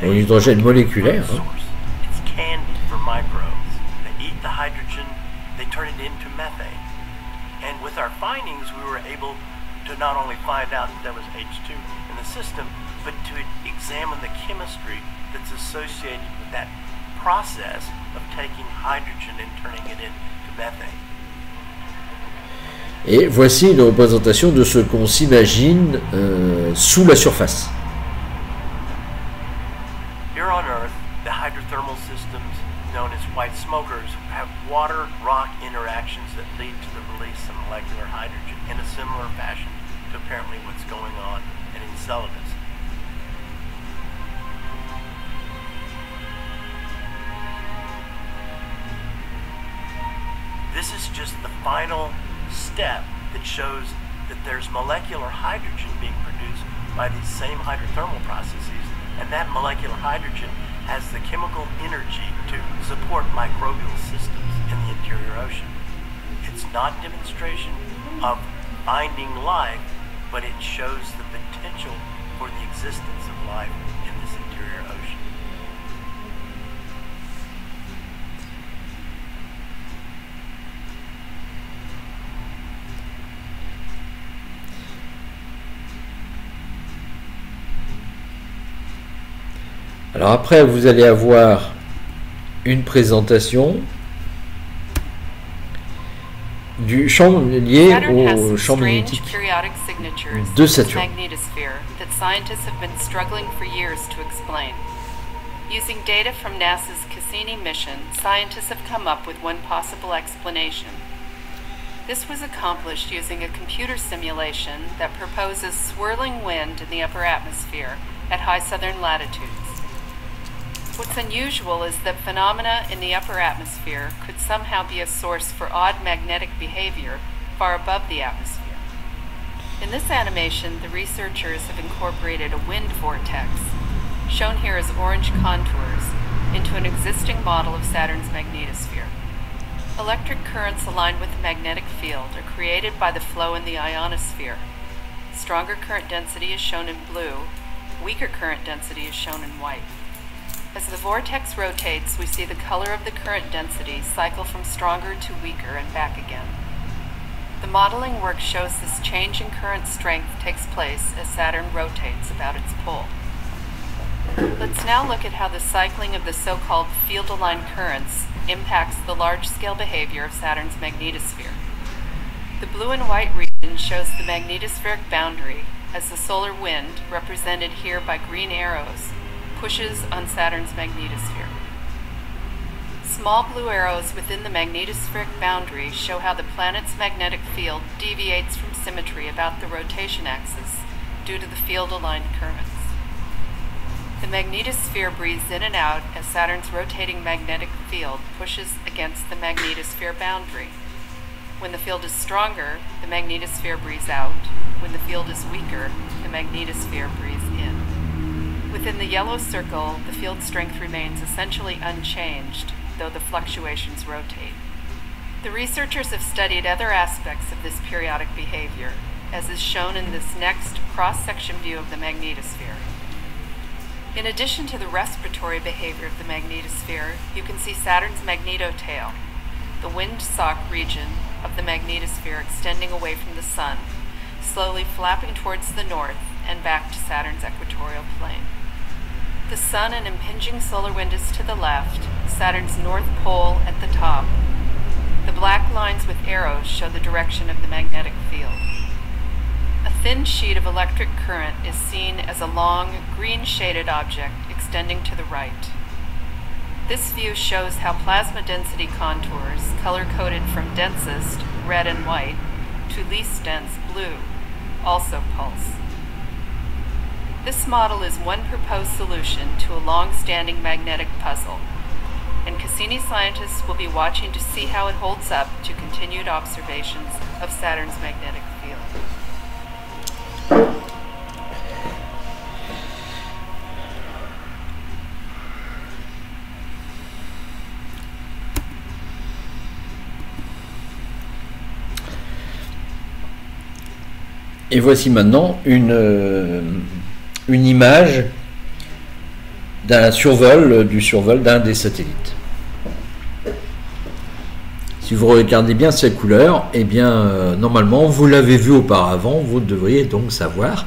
L'hydrogène moléculaire. Hein. Process of taking hydrogen and turning it into methane. Et voici une représentation de ce qu'on s'imagine sous la surface. Here on Earth, the hydrothermal systems known as white smokers have water-rock interactions that lead to the release of molecular hydrogen in a similar fashion to apparently what's going on in Enceladus. This is just the final step that shows that there's molecular hydrogen being produced by these same hydrothermal processes, and that molecular hydrogen has the chemical energy to support microbial systems in the interior ocean. It's not demonstration of finding life, but it shows the potential for the existence of life in this interior ocean. Alors après, vous allez avoir une présentation du champ lié au champ magnétique de Saturne. Using data from NASA's Cassini mission, scientists have come up with one possible explanation. This was accomplished using a computer simulation that proposes swirling wind in the upper atmosphere at high southern latitudes. What's unusual is that phenomena in the upper atmosphere could somehow be a source for odd magnetic behavior far above the atmosphere. In this animation, the researchers have incorporated a wind vortex, shown here as orange contours, into an existing model of Saturn's magnetosphere. Electric currents aligned with the magnetic field are created by the flow in the ionosphere. Stronger current density is shown in blue, weaker current density is shown in white. As the vortex rotates, we see the color of the current density cycle from stronger to weaker and back again. The modeling work shows this change in current strength takes place as Saturn rotates about its pole. Let's now look at how the cycling of the so-called field-aligned currents impacts the large-scale behavior of Saturn's magnetosphere. The blue and white region shows the magnetospheric boundary as the solar wind, represented here by green arrows, pushes on Saturn's magnetosphere. Small blue arrows within the magnetospheric boundary show how the planet's magnetic field deviates from symmetry about the rotation axis due to the field-aligned currents. The magnetosphere breathes in and out as Saturn's rotating magnetic field pushes against the magnetosphere boundary. When the field is stronger, the magnetosphere breathes out. When the field is weaker, the magnetosphere breathes in. Within the yellow circle, the field strength remains essentially unchanged, though the fluctuations rotate. The researchers have studied other aspects of this periodic behavior, as is shown in this next cross-section view of the magnetosphere. In addition to the respiratory behavior of the magnetosphere, you can see Saturn's magnetotail, the windsock region of the magnetosphere extending away from the Sun, slowly flapping towards the north and back to Saturn's equatorial plane. The Sun and impinging solar wind is to the left, Saturn's north pole at the top. The black lines with arrows show the direction of the magnetic field. A thin sheet of electric current is seen as a long, green-shaded object extending to the right. This view shows how plasma density contours, color-coded from densest, red and white, to least dense, blue, also pulse. This model is one proposed solution to a long-standing magnetic puzzle, and Cassini scientists will be watching to see how it holds up to continued observations of Saturn's magnetic field. Et voici maintenant une image d'un survol, du survol d'un des satellites. Si vous regardez bien cette couleur, eh bien, normalement, vous l'avez vu auparavant, vous devriez donc savoir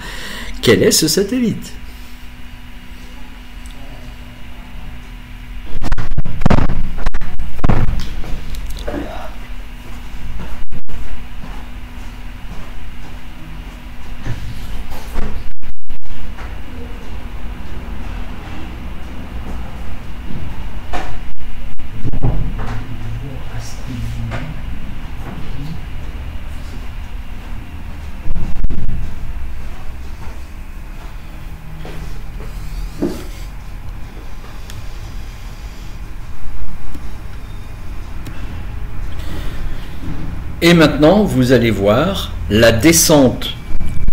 quel est ce satellite. Et maintenant, vous allez voir la descente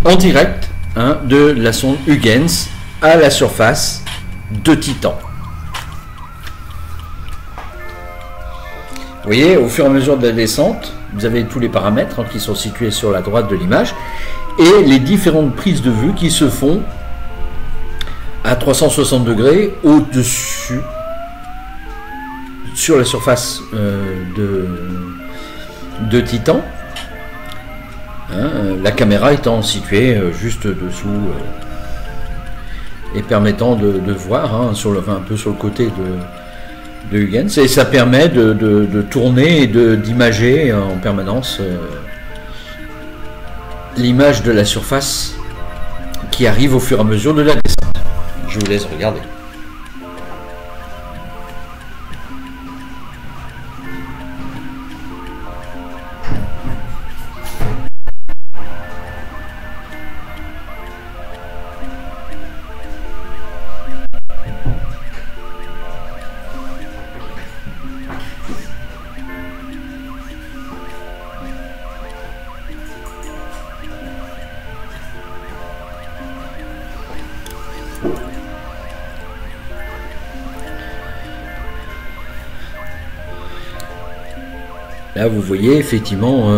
en direct de la sonde Huygens à la surface de Titan. Vous voyez, au fur et à mesure de la descente, vous avez tous les paramètres qui sont situés sur la droite de l'image et les différentes prises de vue qui se font à 360 degrés au-dessus, sur la surface de Titan, la caméra étant située juste dessous et permettant de voir hein, un peu sur le côté de Huygens, et ça permet de tourner et d'imager en permanence l'image de la surface qui arrive au fur et à mesure de la descente. Je vous laisse regarder. Là, vous voyez effectivement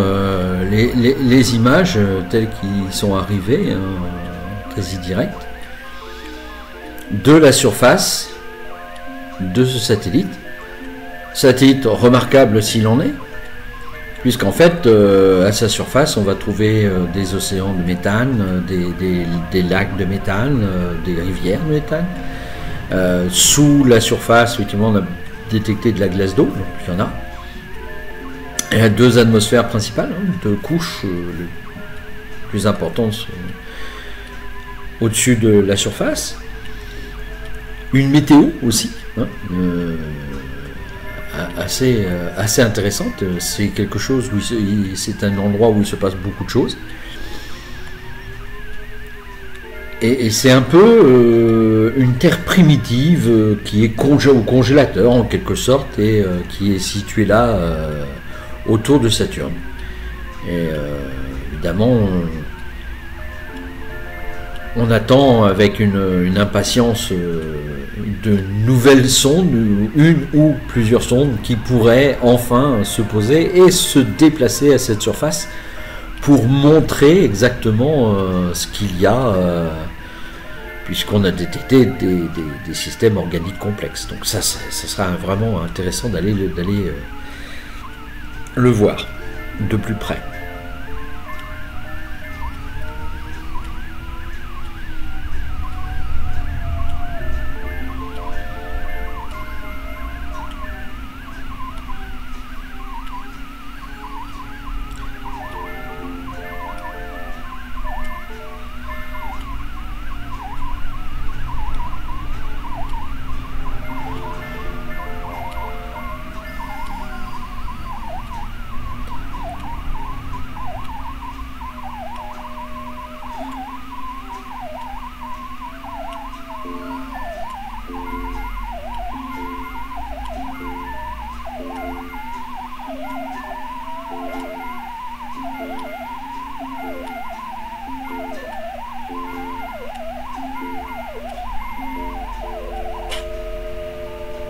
les images telles qu'ils sont arrivées, quasi direct, de la surface de ce satellite. Satellite remarquable s'il en est, puisqu'en fait, à sa surface, on va trouver des océans de méthane, des lacs de méthane, des rivières de méthane. Sous la surface, effectivement, on a détecté de la glace d'eau, donc il y en a. Il y a deux atmosphères principales, hein, deux couches les plus importantes au-dessus de la surface. Une météo aussi, hein, assez intéressante. C'est quelque chose où c'est un endroit où il se passe beaucoup de choses. Et c'est un peu une terre primitive qui est au congélateur en quelque sorte et qui est située là autour de Saturne. Et évidemment, on attend avec une impatience de nouvelles sondes, une ou plusieurs sondes qui pourraient enfin se poser et se déplacer à cette surface pour montrer exactement ce qu'il y a, puisqu'on a détecté des systèmes organiques complexes. Donc ça sera vraiment intéressant d'aller le voir de plus près.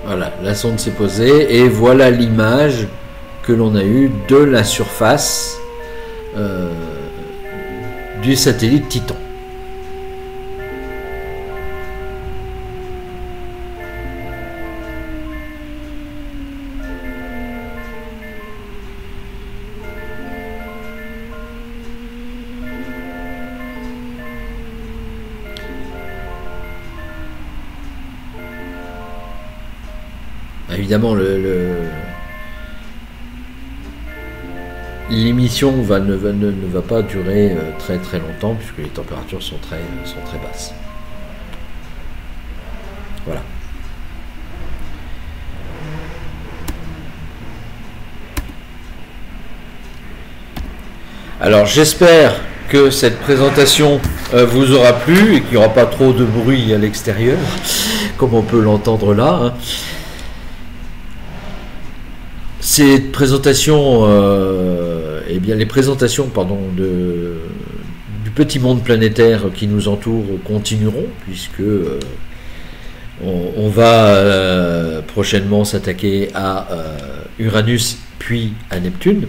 Voilà, la sonde s'est posée et voilà l'image que l'on a eue de la surface du satellite Titan. Évidemment, l'émission ne va pas durer très très longtemps puisque les températures sont très basses. Voilà. Alors j'espère que cette présentation vous aura plu et qu'il n'y aura pas trop de bruit à l'extérieur, comme on peut l'entendre là. Hein. Cette présentation, eh bien les présentations du petit monde planétaire qui nous entoure continueront, puisque on va prochainement s'attaquer à Uranus puis à Neptune.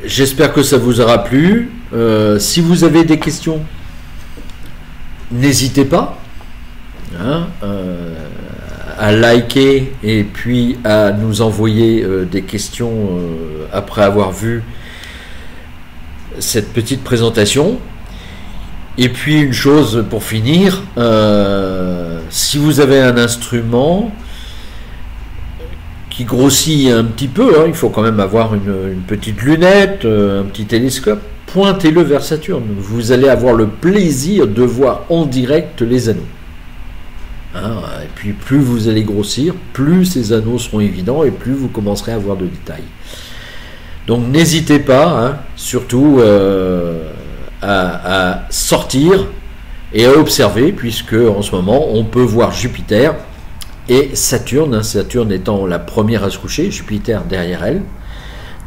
J'espère que ça vous aura plu. Si vous avez des questions, n'hésitez pas. Hein, à liker et puis à nous envoyer des questions après avoir vu cette petite présentation. Et puis une chose pour finir, si vous avez un instrument qui grossit un petit peu, hein, il faut quand même avoir une petite lunette, un petit télescope, pointez-le vers Saturne. Vous allez avoir le plaisir de voir en direct les anneaux. Hein, et puis plus vous allez grossir, plus ces anneaux seront évidents et plus vous commencerez à voir de détails. Donc n'hésitez pas, hein, surtout à sortir et à observer, puisque en ce moment on peut voir Jupiter et Saturne, hein, Saturne étant la première à se coucher, Jupiter derrière elle.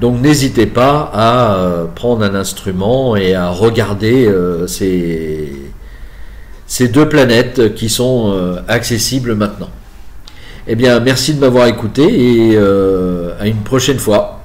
Donc n'hésitez pas à prendre un instrument et à regarder ces deux planètes qui sont accessibles maintenant. Eh bien, merci de m'avoir écouté et à une prochaine fois.